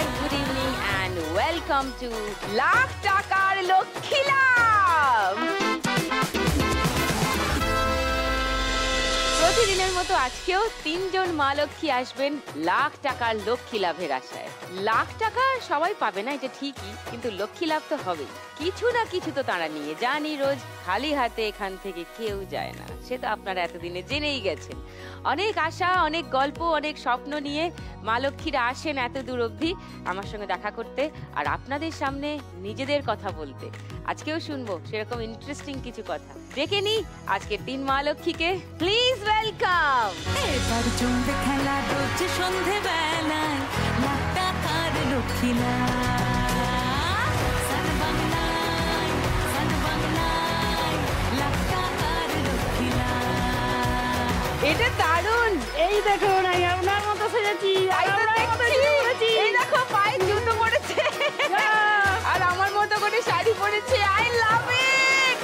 নমস্কার, good evening and welcome to lakh টাকার লক্ষ্মী লাভ। প্রতিদিনের মতো আজকেও 3 জন মা লক্ষ্মী আসবেন লাখ টাকার লক্ষ্মী লাভের আশায়। লাখ টাকা সবাই পাবে না, এটা ঠিকই, কিন্তু লক্ষ্মী লাভ তো হবেই। কিছু না কিছু তো তারা নিয়ে জানি, রোজ খালি হাতে এখান থেকে কেউ যায় না, সে তো আপনারা এতদিনে জেনেই গেছেন। অনেক আশা, অনেক গল্প, অনেক স্বপ্ন নিয়ে মা লক্ষ্মীরা আসেন এত দূর অবধি আমার সঙ্গে দেখা করতে আর আপনাদের সামনে নিজেদের কথা বলতে। আজকেও শুনবো সেরকম ইন্টারেস্টিং কিছু কথা। দেখে নি আজকের 3 মা লক্ষ্মীকে, প্লিজ ওয়েলকাম। এবার জমবে খেলা রোজ সন্ধে বেলায় লাখ টাকার লক্ষ্মী লাভ, সান বাংলায় লাখ টাকার লক্ষ্মী লাভ। এটা দারুণ। এই দেখো না, আপনার মতো সেজেছি, এই দেখো পায়ে জুতো পরেছে আর আমার মতো করে শাড়ি পরেছে। আই লাভ ইট।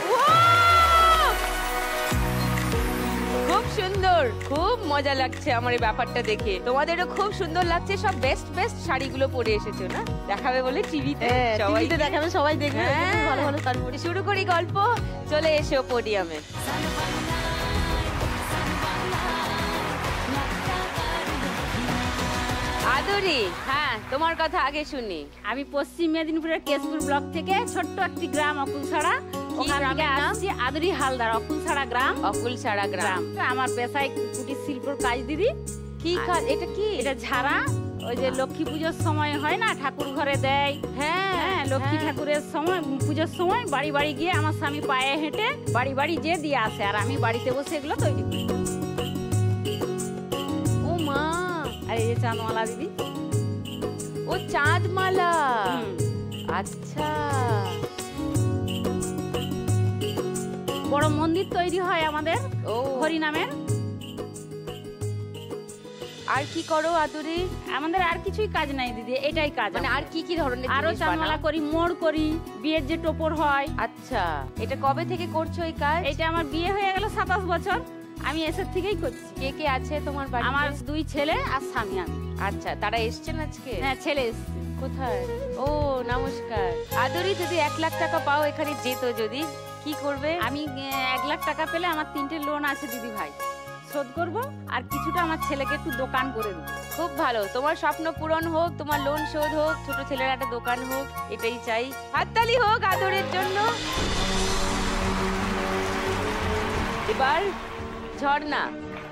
খুব সুন্দর, খুব মজা লাগছে আমার এই ব্যাপারটা দেখে। তোমাদেরও খুব সুন্দর লাগছে, সব বেস্ট বেস্ট শাড়িগুলো পরে এসেছো না, দেখাবে বলে টিভিতে সবাই দেখাবে, সবাই দেখবে ভালো ভালো শাড়ি পরে। শুরু করি গল্প, চলে এসো পোডিয়ামে। আদরি, হ্যাঁ তোমার কথা আগে শুনি। আমি পশ্চিম মেদিনীপুরের কেশপুর ব্লক থেকে ছোট্ট একটি গ্রাম অকুলছড়া, ওখান থেকে আসছি। আদরি হালদার, অকুলছড়া গ্রাম। অকুলছড়া গ্রাম। আমার পেশায় কুটির শিল্পর কাজ দিদি। কি কাজ এটা? কি এটা ঝাড়া, ওই যে লক্ষ্মী পুজোর সময় হয় না, ঠাকুর ঘরে দেয়। হ্যাঁ, লক্ষ্মী ঠাকুরের সময়, পুজোর সময় বাড়ি বাড়ি গিয়ে আমার স্বামী পায়ে হেঁটে বাড়ি বাড়ি যে দিয়ে আসে, আর আমি বাড়িতে বসে এগুলো তৈরি করি। ও মা, আর এই যে চাঁদমালা দিদি। ও চাঁদমালা, আচ্ছা। বড় মন্দির তৈরি হয় আমাদের হরিনামের। আর কি করো আদুরি? আমাদের আর কিছুই কাজ নাই দিদি, এটাই কাজ। মানে আর কি কি ধরনের? আরো চাঁদমালা করি, মোড় করি, বিয়ের যে টোপর হয়। আচ্ছা, এটা কবে থেকে করছো এই কাজ? এটা আমার বিয়ে হয়ে গেল 27 বছর, আমি এসের থেকেই করছি। কে কে আছে তোমার বাড়িতে? আমার 2 ছেলে আর স্বামী আমি। আচ্ছা, তারা এসছেন আজকে? হ্যাঁ, ছেলে এসছে। কোথায়? ও নমস্কার। আদুরি, যদি 1 লাখ টাকা পাও এখানে যেত, যদি কি করবে? আমি 1 লাখ টাকা পেলে আমার 3টে লোন আছে দিদি ভাই, শোধ করব, আর কিছুটা আমার ছেলেকে একটু দোকান করে দেবো। খুব ভালো, তোমার স্বপ্ন পূরণ হোক, তোমার লোন শোধ হোক, ছোট ছেলের একটা দোকান হোক, এটাই চাই। হাততালি হোক আদরের জন্য। এবার ঝর্ণা,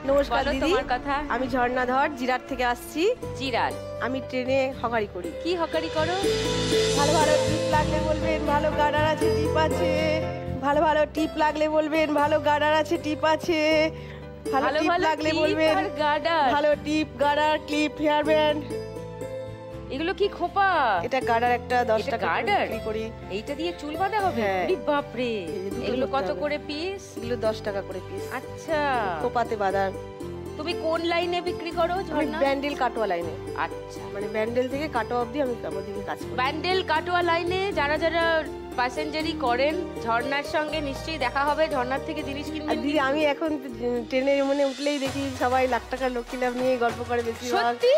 নমস্কার দিদি, তোমার কথা। আমি ঝর্ণা ধর, জিরাট থেকে আসছি। জিরাট? আমি ট্রেনে হকারি করি। কি হকারি করো? ভালো ভালো টিপ লাগলে বলবেন, ভালো গার্ডার আছে, টিপ আছে। ভালো ভালো টিপ লাগলে বলবেন, ভালো গার্ডার আছে, টিপ আছে। ভালো টিপ লাগলে বলবেন, ভালো টিপ, গার্ডার, ক্লিপ, হেয়ার ব্যান্ড। এগুলো কি খোপা? এটা গার্ডার, একটা 10 টাকা গার্ডার বিক্রি করি। এইটা দিয়ে চুল বাঁধা হবে? আরে বাপ রে, এগুলো কত করে পিস? এগুলো 10 টাকা করে পিস। আচ্ছা, খোপাতে বাঁধার। তুমি কোন লাইনে বিক্রি করো ঝর্ণা? ব্যান্ডেল কাটোয়া লাইনে। আচ্ছা, মানে ব্যান্ডেল থেকে কাটোয়া অবধি আমি ওদিকে কাজ করি। ব্যান্ডেল কাটোয়া লাইনে যারা যারা প্যাসেঞ্জারি করেন, ঝর্ণার সঙ্গে নিশ্চয়ই দেখা হবে, ঝর্ণার থেকে জিনিস কিনবেন। দিদি, আমি এখন ট্রেনে মনে উঠলেই দেখি সবাই লাখ টাকার লক্ষ্মী লাভ নিয়ে গল্প করে, বেশি সত্যি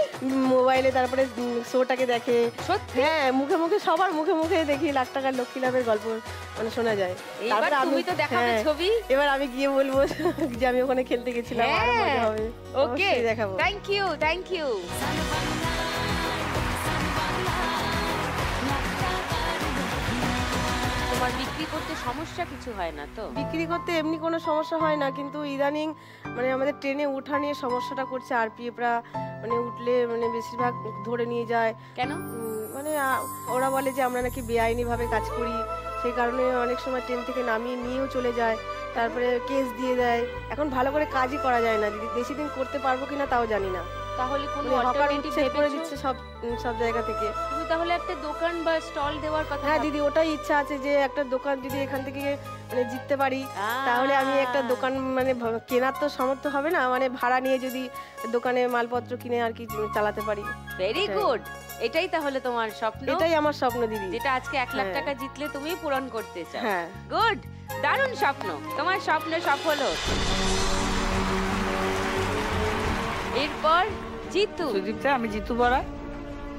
মোবাইলে, তারপরে শোটাকে দেখে। সত্যি? হ্যাঁ, মুখে মুখে, সবার মুখে মুখে দেখি লাখ টাকার লক্ষ্মী লাভের গল্প মানে শোনা যায়। এবার তুমি তো দেখাবে ছবি। এবার আমি গিয়ে বলবো যে আমি ওখানে খেলতে গেছিলাম, আরো মজা হবে। ওকে, দেখাবো। Thank you, thank you. তোমার বিক্রি করতে সমস্যা কিছু হয় না তো? বিক্রি করতে এমনি কোনো সমস্যা হয় না, কিন্তু ইদানিং মানে আমাদের ট্রেনে উঠা নিয়ে সমস্যাটা করছে। আরপিএফরা মানে উঠলে মানে বেশিরভাগ ধরে নিয়ে যায়। কেন? মানে ওরা বলে যে আমরা নাকি বেআইনি ভাবে কাজ করি, সেই কারণে অনেক সময় ট্রেন থেকে নামিয়ে নিয়েও চলে যায়, তারপরে কেস দিয়ে দেয়। এখন ভালো করে কাজই করা যায় না দিদি, বেশি দিন করতে পারবো কিনা তাও জানি না। তাহলে কোনো অল্টারনেটিভ করে দিচ্ছে সব জায়গা থেকে। তুমি তাহলে একটা দোকান বা স্টল দেওয়ার কথা? হ্যাঁ দিদি, ওটাই ইচ্ছা আছে যে একটা দোকান যদি এখান থেকে মানে জিততে পারি, তাহলে আমি একটা দোকান, মানে কেনার তো সামর্থ্য হবে না, মানে ভাড়া নিয়ে যদি দোকানে মালপত্র কিনে আর কি চালাতে পারি। ভেরি গুড, এটাই তাহলে তোমার স্বপ্ন? এটাই আমার স্বপ্ন দিদি, যেটা আজকে 1 লাখ টাকা জিতলে তুমি পূরণ করতে চাও। হ্যাঁ, গুড, দারুণ স্বপ্ন, তোমার স্বপ্ন সফল হোক। এরপর জিতু। সুদীপ্তা, আমি জিতু বরা।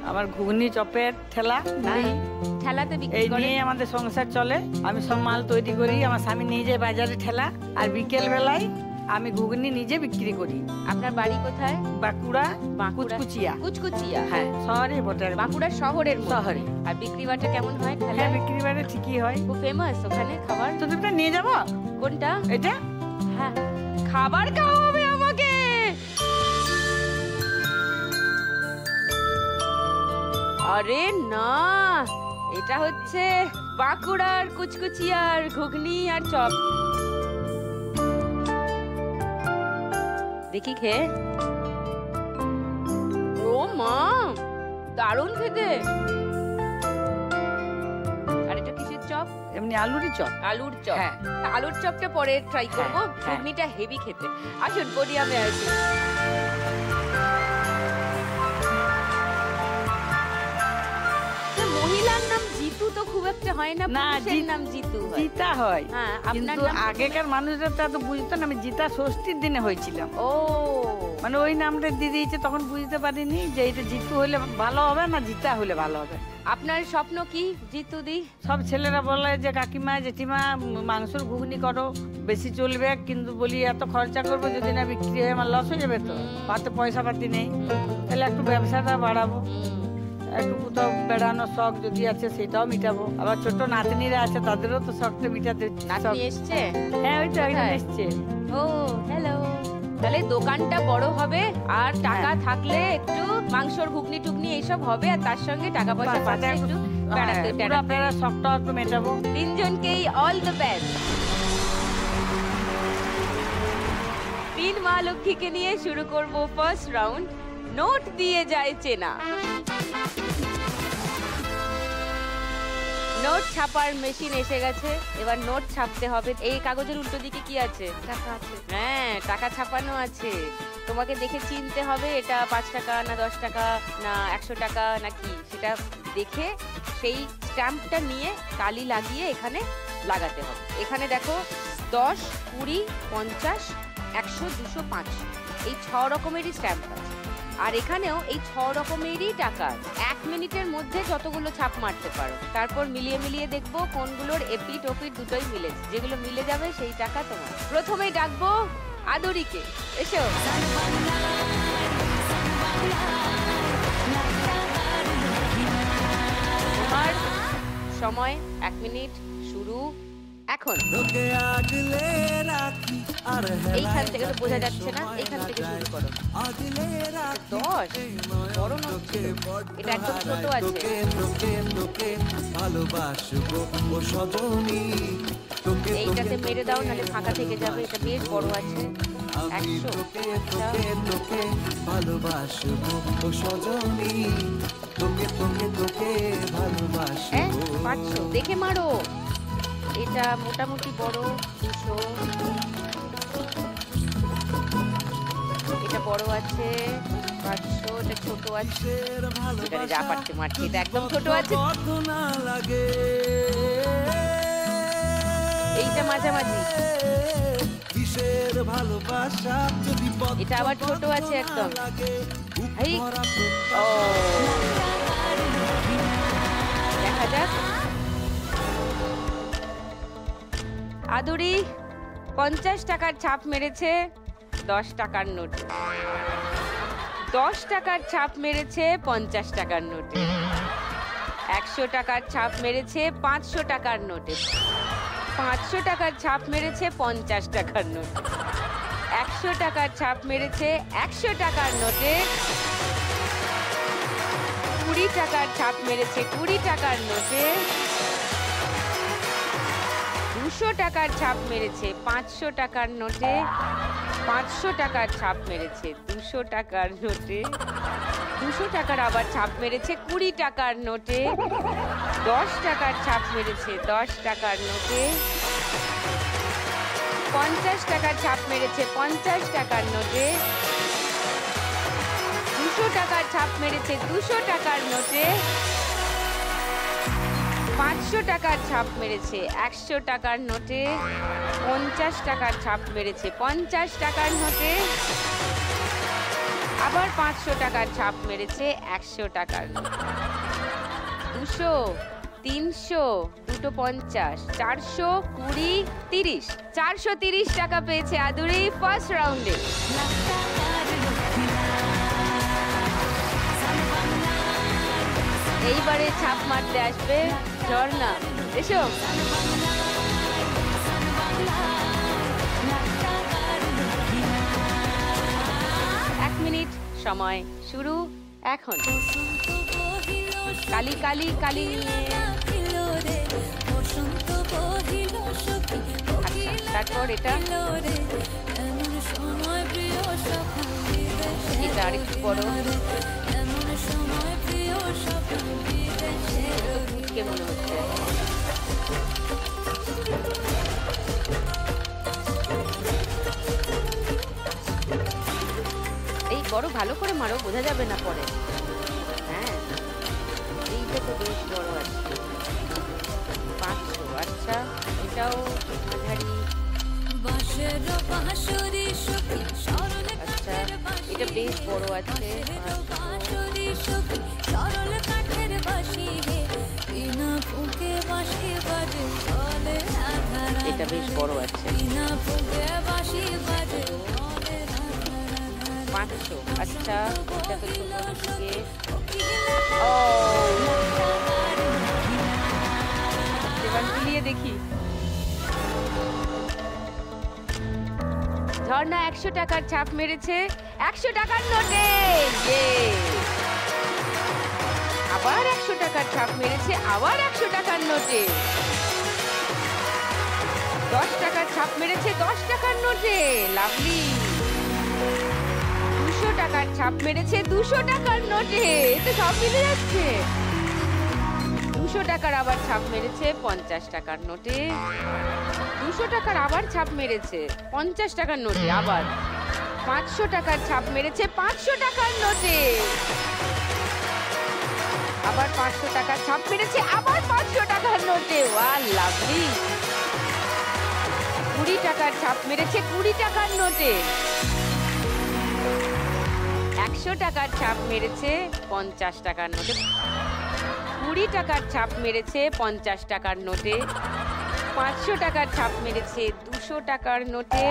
আমার ঘুগনি চপের ঠেলা মুড়ি ঠেলাতে এই বিক্রি করে? নিয়ে আমাদের সংসার চলে। আমি সব মাল তৈরি করি, আমার স্বামী নিয়ে যায় বাজারে ঠেলা, আর বিকেল বেলায় আমি ঘুগনি নিজে বিক্রি করি। আপনার বাড়ি কোথায়? বাঁকুড়া বাঁকুড়া। কুচকুচিয়া। কুচকুচিয়া? হ্যাঁ, শহরে বটে। বাঁকুড়া শহরের মধ্যে? শহরে। আর বিক্রি বাটা কেমন হয় হ্যাঁ, ঠেলায়? বিক্রি বাটে ঠিকই হয়। খুব ফেমাস ওখানে খাবার? তো দুটো নিয়ে যাবো। কোনটা? এটা হ্যাঁ, খাবার খাওয়াবে আমাকে? আরে না, এটা হচ্ছে বাঁকুড়ার কুচকুচিয়ার ঘুগনি আর চপ। দেখি খেয়ে। ও মা, দারুণ খেতে। আর এটা কিসের চপ? এমনি আলুরই চপ। আলুর চপ? হ্যাঁ। আলুর চপটা পরে ট্রাই করব। হ্যাঁ, হ্যাঁ। ঘুগনিটা হেভি খেতে। আসুন পোডিয়ামে আসুন। মহিলার নাম জিতু তো খুব একটা হয় না, না, পুরুষের নাম জিতু হয়। জিতা হয়। হ্যাঁ, আপনার কিন্তু নাম? আগেকার মানুষরা তো এত বুঝতো না। আমি জিতা ষষ্ঠীর দিনে হয়েছিলাম। ও, মানে ওই নামটা দিয়ে দিয়েছে, তখন বুঝতে পারিনি যে এটা জিতু হলে ভালো হবে না জিতা হলে ভালো হবে। আপনার স্বপ্ন কি জিতু দি? সব ছেলেরা বলে যে কাকিমা জেঠিমা মাংসের ঘুগনি করো, বেশি চলবে, কিন্তু বলি এত খরচা করবো যদি না বিক্রি হয় আমার লস হয়ে যাবে। তো হাতে পয়সা পাতি নেই, তাহলে একটু ব্যবসাটা বাড়াবো, একটু কোথাও বেড়ানোর শখ যদি আছে সেটাও মিটাবো। আবার ছোট নাতনিরা আছে, তাদেরও তো শখটা মিটাতে। নাতনি এসছে? হ্যাঁ, ওই তো একজন কোথায়? এসছে। ও, হ্যালো। তাহলে দোকানটা বড় হবে, আর টাকা থাকলে একটু মাংসর ঘুগনি টুগনি এইসব হবে, আর তার সঙ্গে টাকা পয়সা পাচ্ছে একটু বেড়াতে বেড়াতে। আপনারা শখটা একটু মেটাবো। তিনজনকেই অল দ্য বেস্ট। তিন মা লক্ষ্মীকে নিয়ে শুরু করব ফার্স্ট রাউন্ড। নোট দিয়ে যায় চেনা। নোট ছাপার মেশিন এসে গেছে, এবার নোট ছাপতে হবে। এই কাগজের উল্টো দিকে কি আছে? টাকা আছে। হ্যাঁ, টাকা ছাপানো আছে। তোমাকে দেখে চিনতে হবে এটা 5 টাকা না 10 টাকা না 100 টাকা নাকি, সেটা দেখে সেই স্ট্যাম্পটা নিয়ে কালি লাগিয়ে এখানে লাগাতে হবে। এখানে দেখো 10, 20, 50, 100, 200, 500 এই 6 রকমেরই স্ট্যাম্প আছে। আর এখানেও এই 6 রকমেরই টাকা আছে। 1 মিনিটের মধ্যে যতগুলো ছাপ মারতে পারো, তারপর মিলিয়ে মিলিয়ে দেখবো কোনগুলোর এপিট ওপিট দুটোই মিলেছে। যেগুলো মিলে যাবে সেই টাকা তোমার। প্রথমেই ডাকবো আদরিকে, এসো। তোমার সময় 1 মিনিট শুরু এখন। এইখান থেকে তো বোঝা যাচ্ছে না, এইখান থেকে শুরু করো। 10 বড় নোট ছিল, এটা একদম ছোট আছে। এইটাতে মেরে দাও, নাহলে ফাঁকা থেকে যাবে। এটা বেশ বড় আছে। 100। হ্যাঁ, 500 দেখে মারো। এটা মোটামুটি বড়। 200। এটা বড় আছে। 500। এটা ছোট আছে। এটা যা পারছে মারছে। এটা একদম ছোট আছে। এইটা মাঝামাঝি। এটা আবার ছোট আছে একদম। এই, ও, দেখা যাক। আদুরি 50 টাকার ছাপ মেরেছে 10 টাকার নোটে। 10 টাকার ছাপ মেরেছে 50 টাকার নোটে। 100 টাকার ছাপ মেরেছে 500 টাকার নোটে। 500 টাকার ছাপ মেরেছে 50 টাকার নোটে। 100 টাকার ছাপ মেরেছে 100 টাকার নোটে। 20 টাকার ছাপ মেরেছে 20 টাকার নোটে। 200 টাকার ছাপ মেরেছে 500 টাকার নোটে। 500 টাকার ছাপ মেরেছে 200 টাকার নোটে। 200 টাকার আবার ছাপ মেরেছে 20 টাকার নোটে। 10 টাকার ছাপ মেরেছে 10 টাকার নোটে। 50 টাকার ছাপ মেরেছে 50 টাকার নোটে। 200 টাকার ছাপ মেরেছে 200 টাকার নোটে। 500 টাকার ছাপ মেরেছে 100 টাকার নোটে। 50 টাকার ছাপ মেরেছে 50 টাকার নোটে। আবার 500 টাকার ছাপ মেরেছে 100 টাকার নোট। 200, 300, 250, 400, 20, 30, 430 টাকা পেয়েছে আদুরি ফার্স্ট রাউন্ডে। এইবারে ছাপ মারতে আসবে ঝর্ণা, এসো। 1 মিনিট সময় শুরু এখন। কালি কালি কালি নিয়ে আচ্ছা, তারপর এটা আরেকটু বড় কে মনে হচ্ছে। এই বড় ভালো করে মারো, বোঝা যাবে না পরে। হ্যাঁ, এইটা তো বেশ বড় আছে। 500, আচ্ছা এটাও মাঝারি। আচ্ছা এটা বেশ বড় আছে। এটা বেশ বড় আছে। 500, আচ্ছা এটা তো ছোট দিকে। এবার মিলিয়ে দেখি। ঝর্ণা 100 টাকার ছাপ মেরেছে 100 টাকার নোটে। আবার 100 টাকার ছাপ মেরেছে আবার 100 টাকার নোটে। 10 টাকার ছাপ মেরেছে 10 টাকার নোটে। লাভলি। 200 টাকার ছাপ মেরেছে 200 টাকার নোটে। এটা সব মিলে যাচ্ছে। 200 টাকার আবার ছাপ মেরেছে 50 টাকার নোটে। 200 টাকার আবার ছাপ মেরেছে 50 টাকার নোটে। আবার 500 টাকার ছাপ মেরেছে 500 টাকার নোটে। আবার 500 টাকার ছাপ মেরেছে আবার 500 টাকার নোটে। Wow, lovely. 20 টাকার ছাপ মেরেছে 20 টাকার নোটে। 100 টাকার ছাপ মেরেছে 50 টাকার নোটে। 20 টাকার ছাপ মেরেছে 50 টাকার নোটে। 500 টাকার ছাপ মেরেছে 200 টাকার নোটে।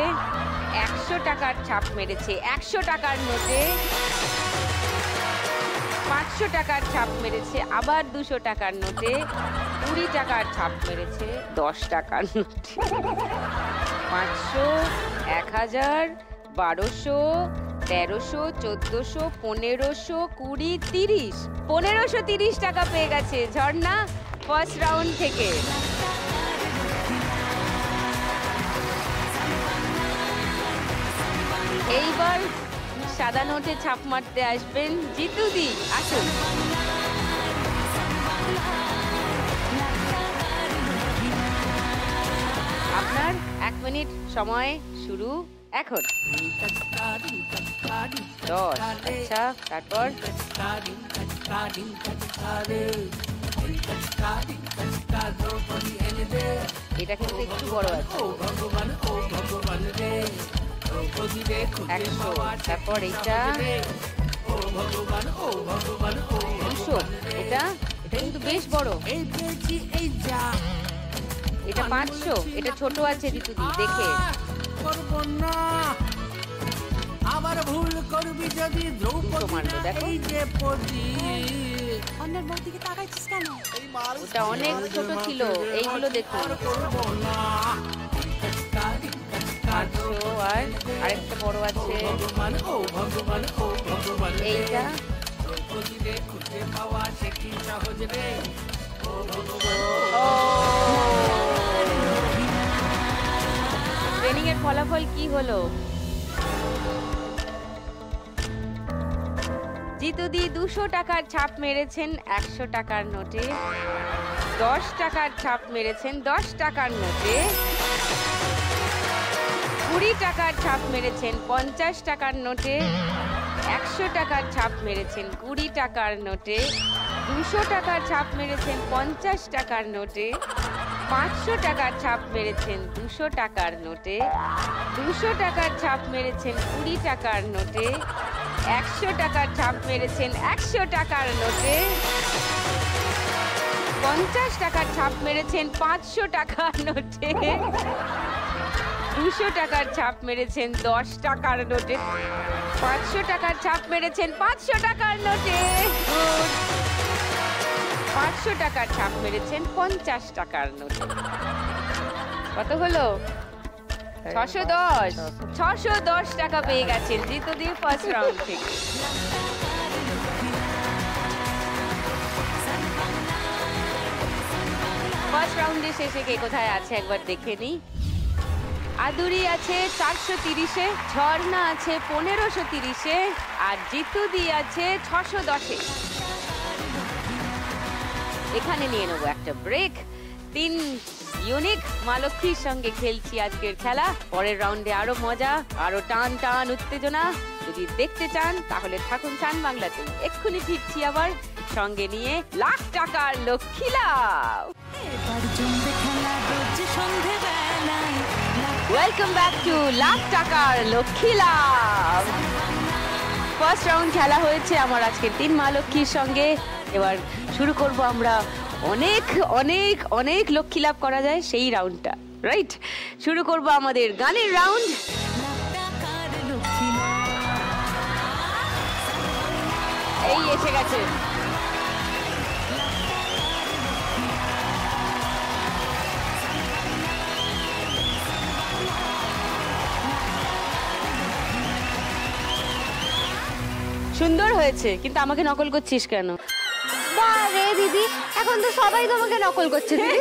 100 টাকার ছাপ মেরেছে 100 টাকার নোটে। 500 টাকার ছাপ মেরেছে আবার 200 টাকার নোটে। 20 টাকার ছাপ মেরেছে 10 টাকার নোটে। 500, 1000, 1200, 1300, 1400, 1500, 20, 30। 1530 টাকা পেয়ে গেছে ঝর্ণা ফার্স্ট রাউন্ড থেকে। এইবার সাদা নোটে ছাপ মারতে আসবেন জিতুদি, আসুন। আপনার 1 মিনিট সময় শুরু এখন। 10, আচ্ছা তারপর এটা কিন্তু একটু বড় আছে। 100, তারপর এইটা 200, এটা কিন্তু বেশ বড়। এটা 500, এটা ছোট আছে ঋতুদি, দেখে। আবার ভুল করবি যদি দ্রৌপদী মারলো, দেখো। অন্যের মুখ দিকে তাকাইছিস কেন? ওটা অনেক ছোট ছিল, এইগুলো দেখুন। 500, আর আরেকটা বড় আছে এইটা। ট্রেনিং এর ফলাফল কি হলো? জিতুদি 200 টাকার ছাপ মেরেছেন 100 টাকার নোটে। 10 টাকার ছাপ মেরেছেন 10 টাকার নোটে। 20 টাকার ছাপ মেরেছেন 50 টাকার নোটে। 100 টাকার ছাপ মেরেছেন 20 টাকার নোটে। 200 টাকার ছাপ মেরেছেন 50 টাকার নোটে। 500 টাকার ছাপ মেরেছেন 200 টাকার নোটে। 200 টাকার ছাপ মেরেছেন 20 টাকার নোটে। 100 টাকার ছাপ মেরেছেন 100 টাকার নোটে। 50 টাকার ছাপ মেরেছেন 500 টাকার নোটে। 200 টাকার ছাপ মেরেছেন 10 টাকার নোটে। 500 টাকার ছাপ মেরেছেন 500 টাকার নোটে। 500 টাকার ছাপ মেরেছেন 50 টাকার নোটে। কত হলো? 610। 610 টাকা পেয়ে গেছেন জিতু দি ফার্স্ট রাউন্ড থেকে। ফার্স্ট রাউন্ডে শেষে কে কোথায় আছে একবার দেখে নিই। আদুরি আছে 430-এ, ঝর্ণা আছে 1530-এ, আর জিতু দি আছে 610-এ। এখানে নিয়ে নেবো একটা ব্রেক। 3 ইউনিক মা লক্ষ্মীর সঙ্গে খেলছি আজকের খেলা। পরের রাউন্ডে আরো মজা, আরো টান টান উত্তেজনা। যদি দেখতে চান তাহলে থাকুন সান বাংলাতে। এক্ষুনি ফিরছি আবার সঙ্গে নিয়ে লাখ টাকার লক্ষ্মী লাভ। ওয়েলকাম ব্যাক টু লাখ টাকার লক্ষ্মী লাভ। ফার্স্ট রাউন্ড খেলা হয়েছে আমার আজকে 3 মা লক্ষ্মীর সঙ্গে। এবার শুরু করব আমরা অনেক অনেক অনেক লক্ষ্মী লাভ করা যায় সেই রাউন্ডটা, রাইট? শুরু করব আমাদের গানের রাউন্ড। এই এসে গেছে। সুন্দর হয়েছে, কিন্তু আমাকে নকল করছিস কেন? বারে দিদি, এখন তো সবাই তোমাকে নকল করছে দিদি।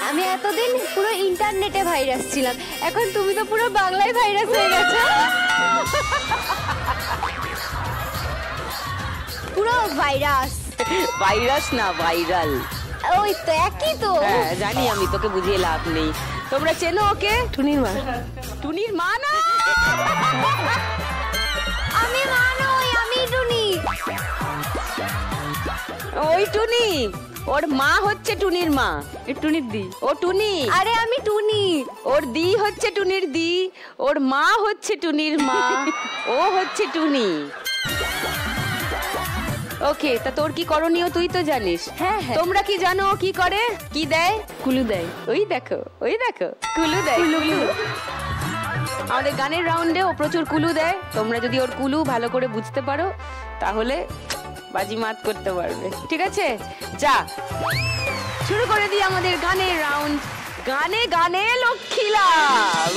আমি এতদিন পুরো ইন্টারনেটে ভাইরাস ছিলাম, এখন তুমি তো পুরো বাংলায় ভাইরাস হয়ে গেছো। পুরো ভাইরাস। ভাইরাস না, ভাইরাল। ওই তো একই তো। হ্যাঁ জানি, আমি তোকে বুঝিয়ে লাভ নেই। তোমরা চেনো ওকে? টুনির মা। টুনির মা না, আমি মা নই, আমি টুনি। ওই টুনি, ওর মা হচ্ছে টুনির মা। টুনির দি, ও টুনি। আরে আমি টুনি। ওর দি হচ্ছে টুনির দি, ওর মা হচ্ছে টুনির মা, ও হচ্ছে টুনি। ওকে, তা তোর কি করণীয় তুই তো জানিস। হ্যাঁ হ্যাঁ। তোমরা কি জানো কি করে? কি দেয়? কুলু দেয়। ওই দেখো, ওই দেখো, কুলু দেয়। কুলু। আমাদের গানের রাউন্ডে ও প্রচুর কুলু দেয়। তোমরা যদি ওর কুলু ভালো করে বুঝতে পারো তাহলে বাজি মাত করতে পারবে। ঠিক আছে, যা শুরু করে দিই আমাদের গানের রাউন্ড। গানে গানে লক্ষ্মী লাভ।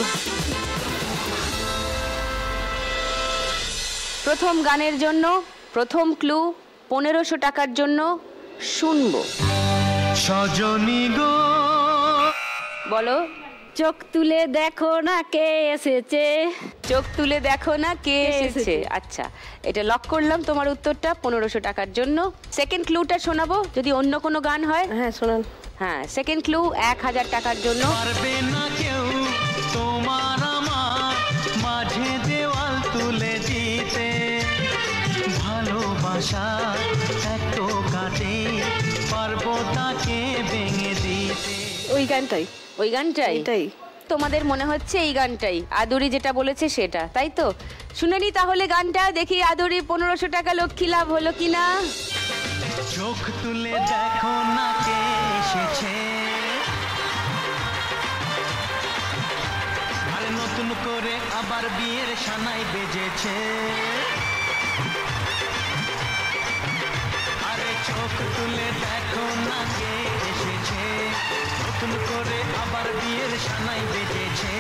প্রথম গানের জন্য প্রথম ক্লু 1500 টাকার জন্য শুনবো। সজনী গো, বলো। চোখ তুলে দেখো না কে এসেছে। চোখ তুলে দেখো না কে এসেছে। আচ্ছা, এটা লক করলাম তোমার উত্তরটা 1500 টাকার জন্য। সেকেন্ড ক্লুটা শোনাবো যদি অন্য কোনো গান হয়। হ্যাঁ শোনান। হ্যাঁ, সেকেন্ড ক্লু 1000 টাকার জন্য। পারবে না কেউ তোমার আমার মাঝে দেওয়াল তুলে দিতে, ভালোবাসা এত কাটে পারবো তাকে ভেঙে দিতে। ওই গানটাই, ওই গানটাই। এটাই তোমাদের মনে হচ্ছে এই গানটাই আদুরি যেটা বলেছে সেটা, তাই তো? শুনে নি তাহলে গানটা, দেখি আদুরি 1500 টাকা লক্ষ্মী লাভ হলো কিনা। চোখ তুলে দেখো না কে এসেছে, আর নতুন করে আবার বিয়ের সানাই বেজেছে। আরে চোখ তুলে দেখো না কে এসেছে, নতুন করে আবার বিয়ের সানাই বেজেছে।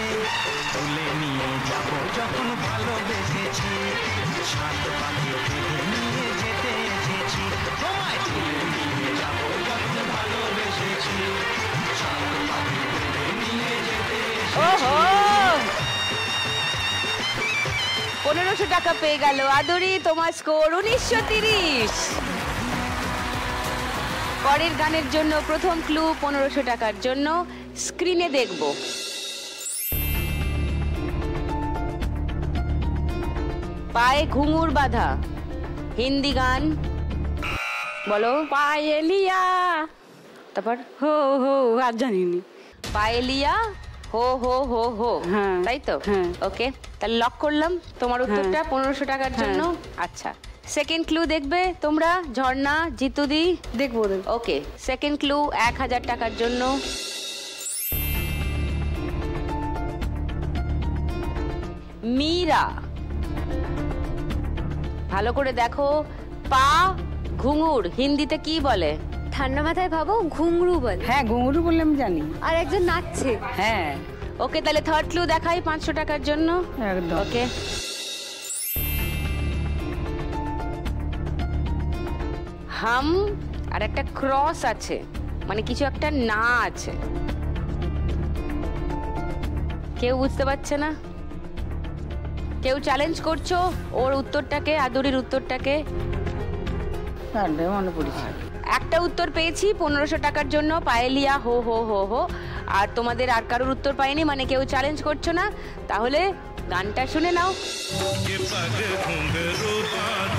তুলে নিয়ে যাব যখন ভালোবেসেছি, সাত পাখি তুলে নিয়ে যেতে এসেছি। তোমায় তুলে নিয়ে যাব যখন ভালোবেসেছি, সাত পাখি তুলে নিয়ে যেতে এসেছি। 1500 টাকা পেয়ে গেল আদুরি। তোমার স্কোর 1930। পরের গানের জন্য প্রথম ক্লু 1500 টাকার জন্য স্ক্রিনে দেখব। পায়ে ঘুঙুর বাঁধা, হিন্দি গান। বলো। পায়েলিয়া, তারপর হো হো, আর জানিনি। পায়েলিয়া হো হো হো হো, হ্যাঁ। তাই তো? হ্যাঁ। ওকে, তাহলে লক করলাম তোমার উত্তরটা 1500 টাকার জন্য। আচ্ছা, সেকেন্ড ক্লু দেখবে তোমরা, ঝর্ণা, জিতুদি? দেখবো দেখবো। ওকে, সেকেন্ড ক্লু 1000 টাকার জন্য। মীরা, ভালো করে দেখো, পা ঘুঙুর হিন্দিতে কি বলে? ঠান্ডা মাথায় ভাবো ঘুংরু বলে। হ্যাঁ ঘুঙরু বলে আমি জানি। আর একজন নাচছে। হ্যাঁ ওকে, তাহলে থার্ড ক্লু দেখাই 500 টাকার জন্য। একদম। ওকে, হাম আর একটা ক্রস আছে, মানে কিছু একটা না আছে। কেউ বুঝতে পারছে না? কেউ চ্যালেঞ্জ করছো ওর উত্তরটাকে, আদুরির উত্তরটাকে? মনে পড়েছে। একটা উত্তর পেয়েছি 1500 টাকার জন্য, পায়েলিয়া হো হো হো হো। আর তোমাদের আর কারোর উত্তর পাইনি, মানে কেউ চ্যালেঞ্জ করছো না। তাহলে গানটা শুনে নাও। के पग घुंघरू बांध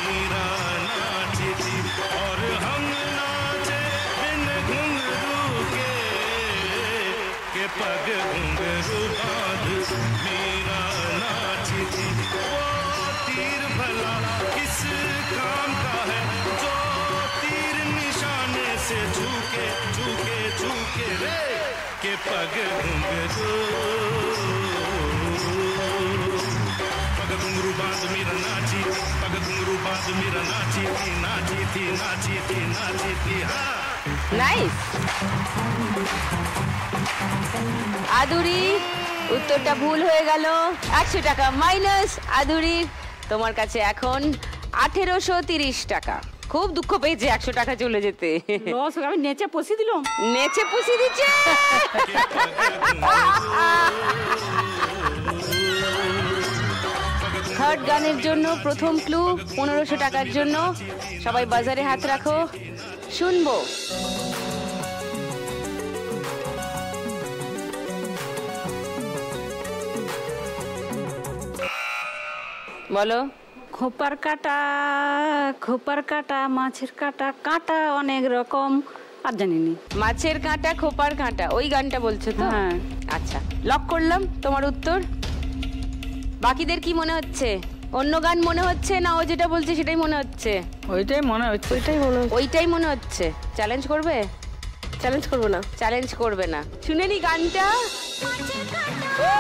मीरा नाची थी और हम नाचे बिन घुंघरू के पग घुंघरू बांध मीरा नाची थी। वो तीर भला किस काम का है जो तीर निशाने से झुके झुके झुके रे के पग घुंघरू घुंघरू बांध मीरा नाची, पग घुंघरू बांध मीरा नाची थी नाची थी नाची थी नाची थी। हाँ নাইস। আদুরি, উত্তরটা ভুল হয়ে গেল, 100 টাকা মাইনাস আদুরির। তোমার কাছে এখন 1830 টাকা। খুব দুঃখ পেয়েছে 100 টাকা চলে যেতে। লস, আমি নেচে পশি দিলাম। নেচে পুষি দিচ্ছে। থার্ড গানের জন্য প্রথম ক্লু 1500 টাকার জন্য। সবাই বাজারে হাত রাখো, শুনবো। বলো। খোপার কাটা, খোপার কাটা, মাছের কাটা, কাটা অনেক রকম, আর জানিনি। মাছের কাঁটা, খোপার কাঁটা, ওই গানটা বলছো তো? হ্যাঁ। আচ্ছা, লক করলাম তোমার উত্তর। বাকিদের কি মনে হচ্ছে? অন্য গান মনে হচ্ছে না ও যেটা বলছে সেটাই মনে হচ্ছে? ওইটাই মনে হচ্ছে। ওইটাই মনে হচ্ছে। চ্যালেঞ্জ করবে? চ্যালেঞ্জ করবো না। চ্যালেঞ্জ করবে না। শুনে নি গানটা। ও!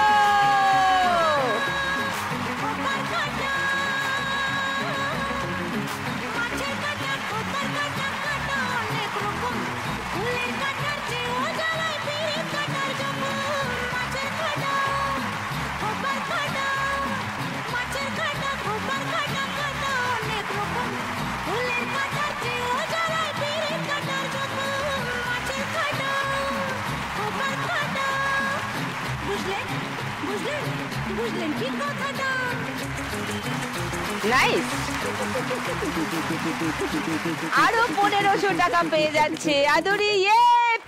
নাইস। আরো 1500 টাকা পেয়ে যাচ্ছে আদুরি।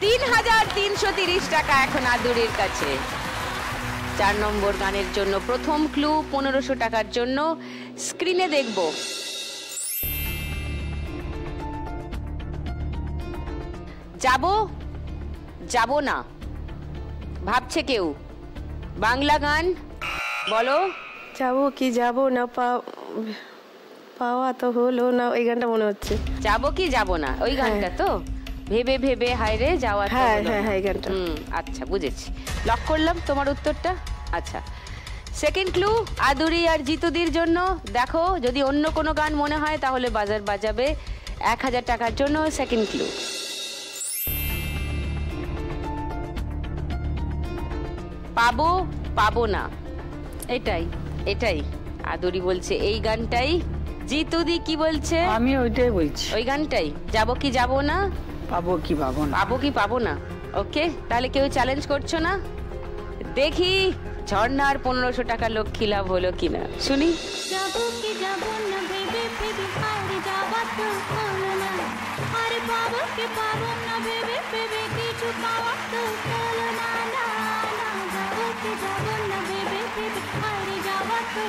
3330 টাকা এখন আদুরির কাছে। 4 নম্বর গানের জন্য প্রথম ক্লু 1500 টাকার জন্য। স্ক্রিনে দেখব। যাবো যাবো না ভাবছে কেউ। বাংলা গান বলো। যাবো কি যাবো না, পাওয়া তো হলো না, ওই গানটা মনে হচ্ছে। যাবো কি যাবো না, ওই গানটা তো? ভেবে ভেবে হায়রে যাওয়া। হ্যাঁ হ্যাঁ হ্যাঁ, এই গানটা। আচ্ছা, বুঝেছি। লক করলাম তোমার উত্তরটা। আচ্ছা, সেকেন্ড ক্লু আদুরি আর জিতুদির জন্য। দেখো, যদি অন্য কোনো গান মনে হয় তাহলে বাজার বাজাবে 1000 টাকার জন্য। Second clue. পাবো পাবো না, এটাই এটাই আদুরি বলছে। এই গানটাই। জিতুদি কি বলছে? আমি ওইটাই বলছি। ওই গানটাই। যাবো কি যাবো না, পাবো কি পাবো না। পাবো কি পাবো না। ওকে, তাহলে কেউ চ্যালেঞ্জ করছো না? দেখি ঝর্ণার 1500 টাকা লক্ষ্মী লাভ হলো কিনা, শুনি। যাবো কি যাবো না ভেবে ভেবে আরে যাওয়া তো হলো না, আরে পাবো কি পাবো না ভেবে ভেবে কিছু পাওয়া তো হলো না, না না যাবো কি যাবো না ভেবে ভেবে আরে যাওয়া তো